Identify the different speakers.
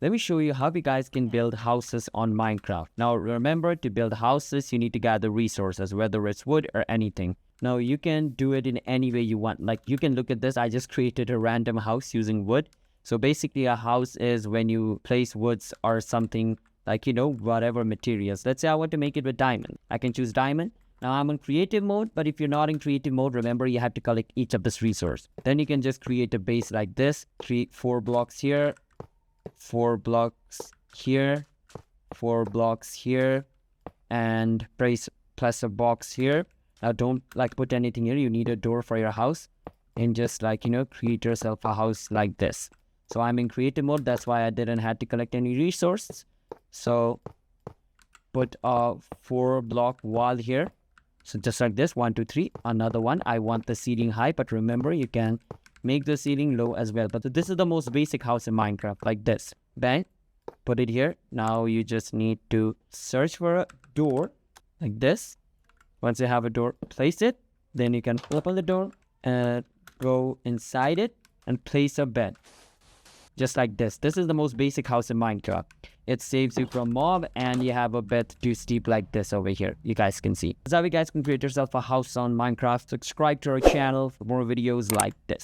Speaker 1: let me show you how you guys can build houses on Minecraft. Now remember, to build houses, you need to gather resources, whether it's wood or anything. Now you can do it in any way you want. Like you can look at this. I just created a random house using wood. So basically a house is when you place woods or something like, whatever materials. Let's say I want to make it with diamond. I can choose diamond. Now I'm in creative mode, but if you're not in creative mode, remember you have to collect each of this resource. Then you can just create a base like this, create 4 blocks here, 4 blocks here, 4 blocks here, and place a box here. Now don't put anything here. You need a door for your house, and just create yourself a house like this. So I'm in creative mode. That's why I didn't have to collect any resources. So put a 4 block wall here. So just like this, 1, 2, 3, another one. I want the ceiling high, but remember you can make the ceiling low as well. But this is the most basic house in Minecraft, like this. Bang, put it here. Now you just need to search for a door like this. Once you have a door, place it. Then you can open the door and go inside it and place a bed. Just like this. This is the most basic house in Minecraft. It saves you from mob, and you have a bed to sleep like this over here. You guys can see. That's how you guys can create yourself a house on Minecraft. Subscribe to our channel for more videos like this.